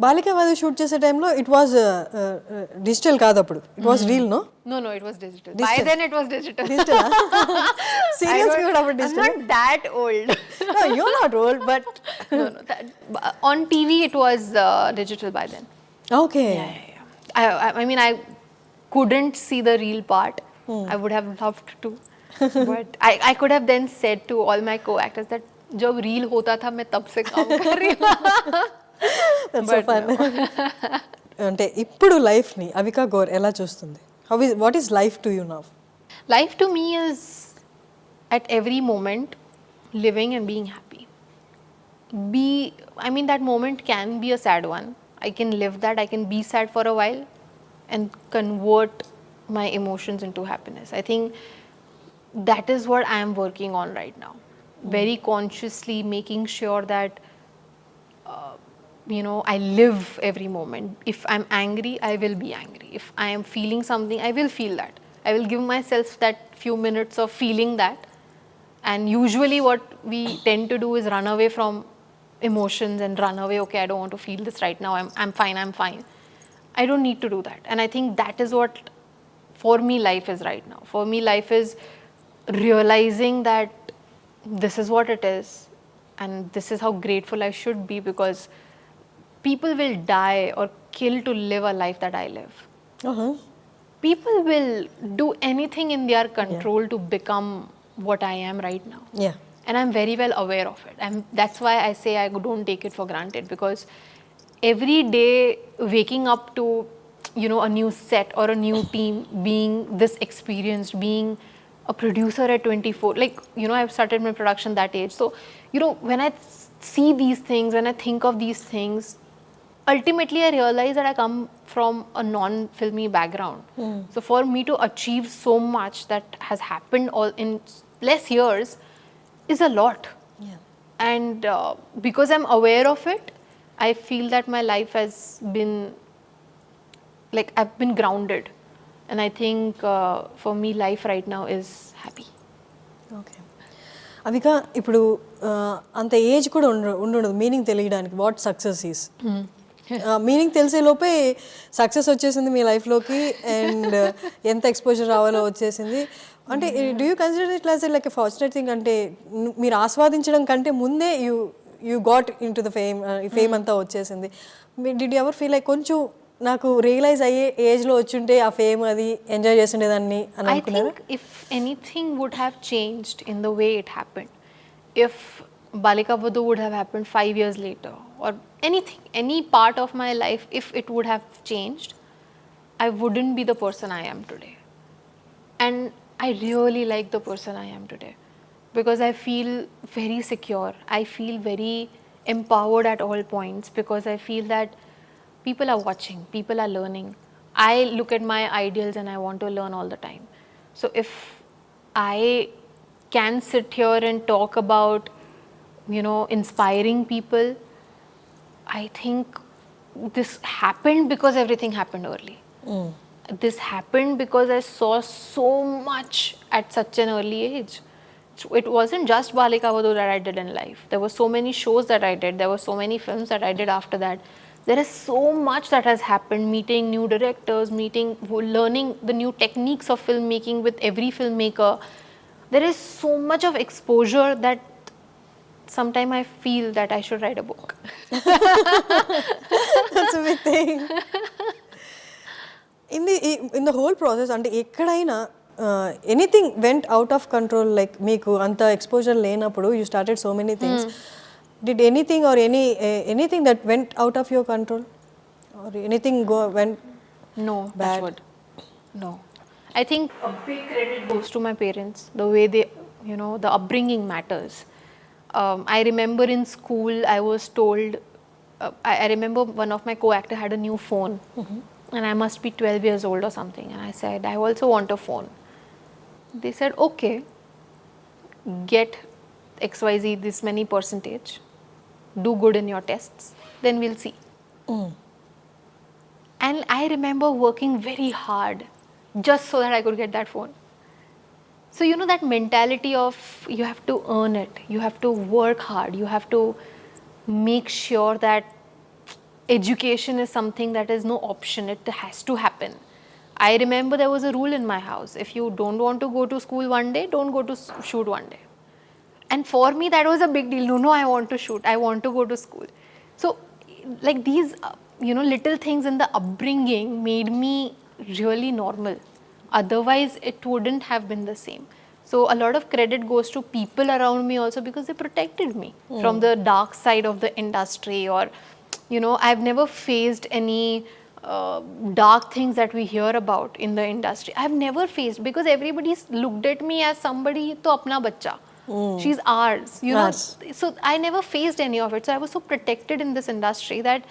బాలిక వధు షూట్ చేసే టైంలో ఇట్ వాజ్ డిజిటల్ కాదు అప్పుడు, it was reel. No No, it was digital. By then it was digital. Digital సీరియస్గా కూడా అప్పుడు I'm digital. not that old. No, you're not old, but No. On TV it was digital by then. okay. Yeah. I mean, I couldn't see the real part. I would have loved to. But I could have then said to all my co-actors that जब reel होता था मैं तब से काम कर रही हूँ. That's so fun. అంటే ఇప్పుడు లైఫ్ని అవికా గోర్ ఎలా చూస్తుంది? What is life to you now? Life to me is at every moment living and being happy. I mean, that moment can be a sad one. I can live that. I can be sad for a while and convert my emotions into happiness. I think that is what I am working on right now. Very consciously making sure that I live every moment. If I'm angry, I will be angry. If I am feeling something, I will feel that. I will give myself that few minutes of feeling that. And usually what we tend to do is run away from emotions and run away. Okay, I don't want to feel this right now. I'm fine. I don't need to do that. And I think that is what for me life is right now. For me life is realizing that this is what it is and this is how grateful I should be, because people will die or kill to live a life that I live. People will do anything in their control to become what I am right now. Yeah. And I'm very well aware of it. That's why I say I don't take it for granted, because every day waking up to a new set or a new team, being this experienced, being a producer at 24, like I've started my production that age. So when I see these things, when I think of these things, ultimately I realize that I come from a non-filmy background. So for me to achieve so much that has happened all in less years is a lot. Yeah. And because I'm aware of it, I feel that my life has been like I've been grounded. And I think for me life right now is happy. Okay Avika, ఇప్పుడు అంత age కూడా ఉండదు meaning తెలియడానికి what success is. Meaning తెలిసే లోపే success వచ్చేసింది మీ లైఫ్లోకి, and ఎంత ఎక్స్పోజర్ రావాలో వచ్చేసింది. అంటే do you consider it as like a fortunate thing? అంటే మీరు ఆస్వాదించడం కంటే ముందే you got in to the fame అంతా వచ్చేసింది. Did you ever feel like కొంచెం నాకు రియలైజ్ అయ్యే ఏజ్లో వచ్చుంటే ఆ ఫేమ్ అది ఎంజాయ్ చేసిండేదాన్ని అని అనుకున్నారా? I think if anything would have changed in the way it happened, if Balika Vadhu would have happened 5 years later, or anything, any part of my life, if it would have changed, I wouldn't be the person I am today. And I really like the person I am today, because I feel very secure. I feel very empowered at all points, because I feel that people are watching, people are learning. I look at my ideals and I want to learn all the time. So if I can sit here and talk about inspiring people, I think this happened because everything happened early. This happened because I saw so much at such an early age. It wasn't just Balika Vadhu that I did in life. There were so many shows that I did. There were so many films that I did after that. There is so much that has happened, meeting new directors, learning the new techniques of filmmaking with every filmmaker. There is so much of exposure that sometimes I feel that I should write a book. That's a big thing. In the whole process, అంటే ఎక్కడైనా anything went out of control, like మీకు అంత exposure లేనప్పుడు you started so many things. Did anything or anything that went out of your control, or anything went bad? No. I think a big credit goes to my parents. The way they, the upbringing matters. I remember in school I was told, I remember one of my co-actors had a new phone, and I must be 12 years old or something, and I said I also want a phone. They said, okay, get XYZ this many percentage, do good in your tests, then we'll see. And I remember working very hard just so that I could get that phone. So that mentality of you have to earn it, you have to work hard, you have to make sure that education is something that is no option, it has to happen. I remember there was a rule in my house: if you don't want to go to school one day, don't go to shoot one day. And for me, that was a big deal. No, I want to shoot, I want to go to school. So like these little things in the upbringing made me really normal. Otherwise it wouldn't have been the same. So a lot of credit goes to people around me also, because they protected me from the dark side of the industry. Or I've never faced any dark things that we hear about in the industry. I've never faced, because everybody's looked at me as somebody, to apna bacha, she's ours, Ours. so I never faced any of it. So I was so protected in this industry that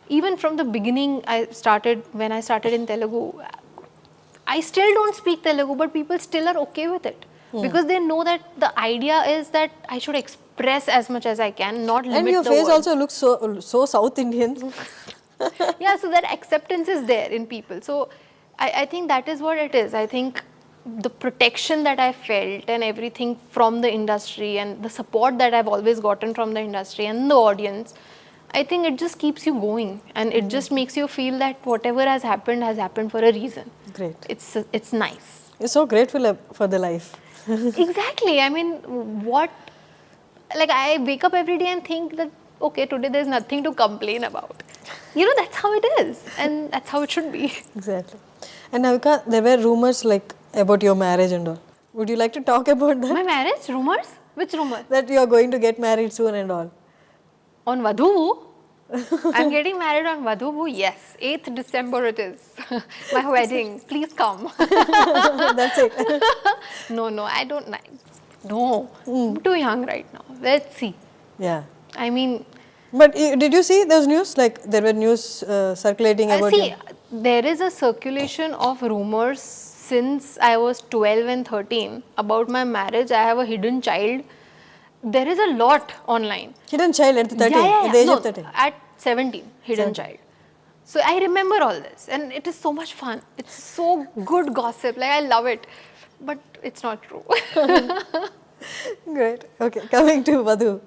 even from the beginning, when I started in Telugu, I still don't speak Telugu, but people still are okay with it, because they know that the idea is that I should express as much as I can, not limit And your the face words. also looks so South Indian. Yeah, so that acceptance is there in people. So I think that is what it is. I think the protection that I felt and everything from the industry, and the support that I've always gotten from the industry and the audience, I think it just keeps you going, and it just makes you feel that whatever has happened for a reason. Great. It's nice. You're so grateful for the life. Exactly. I mean, I wake up every day and think that, okay, today there's nothing to complain about. That's how it is, and that's how it should be. Exactly. And Avika, there were rumors like about your marriage and all. Would you like to talk about that? My marriage? Rumors? Which rumor? That you are going to get married soon and all. On Vadhuvu? I'm getting married on Vadhuvu, yes. 8th December it is. My wedding. Please come. That's it. No, I don't. No. I'm too young right now. Let's see. Yeah. I mean, But did you see those news? Like there were news circulating about see, you. there is a circulation of rumors since I was 12 and 13 about my marriage. I have a hidden child. There is a lot online. Hidden child at 13, Yeah. at the age No, of 13. at 17, hidden child. So I remember all this, and it is so much fun. It's so good gossip. Like, I love it, but it's not true. Great. Okay, coming to Vadhu.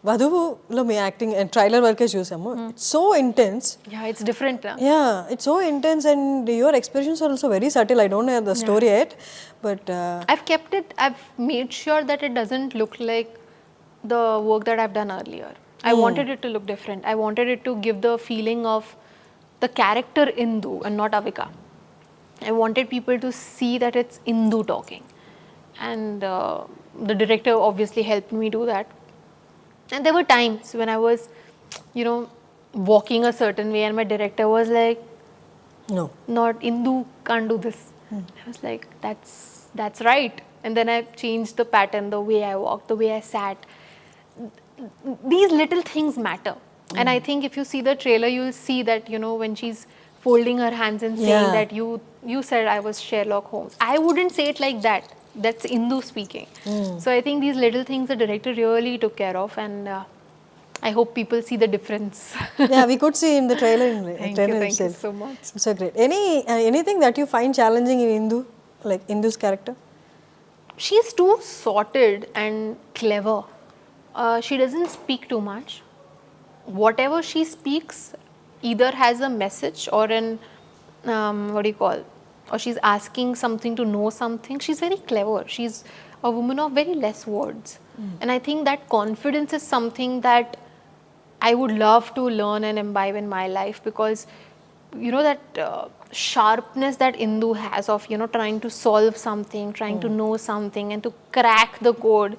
Vadhuvulo me acting and trailer వరకే చూసాము. It's so intense. Yeah, it's different now. Yeah, it's so intense, and your expressions are also very subtle. I don't know the story yet, but I've kept it. I've made sure that it doesn't look like the work that I've done earlier. I wanted it to look different. I wanted it to give the feeling of the character Indu and not Avika. I wanted people to see that it's Indu talking, and the director obviously helped me do that. And there were times when I was, walking a certain way, and my director was like, no. "Not Indu can't do this." I was like, "That's right." And then I changed the pattern, the way I walked, the way I sat. These little things matter. And I think if you see the trailer, you'll see that, when she's folding her hands and saying that you said I was Sherlock Holmes. I wouldn't say it like that. That's Indu speaking. So I think these little things the director really took care of, and I hope people see the difference. Yeah, we could see in the trailer. Thank you so much. So great. Anything that you find challenging in Indu, like Indu's character? She's too sorted and clever. She doesn't speak too much. Whatever she speaks either has a message or or she's asking something to know something. She's very clever. She's a woman of very less words. And I think that confidence is something that I would love to learn and imbibe in my life, because that sharpness that Indu has of trying to solve something, trying to know something, and to crack the code.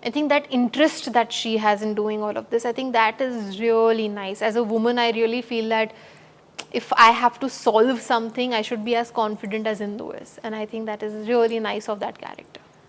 I think that interest that she has in doing all of this, I think that is really nice. As a woman, I really feel that if I have to solve something, I should be as confident as Indu is, and I think that is really nice of that character.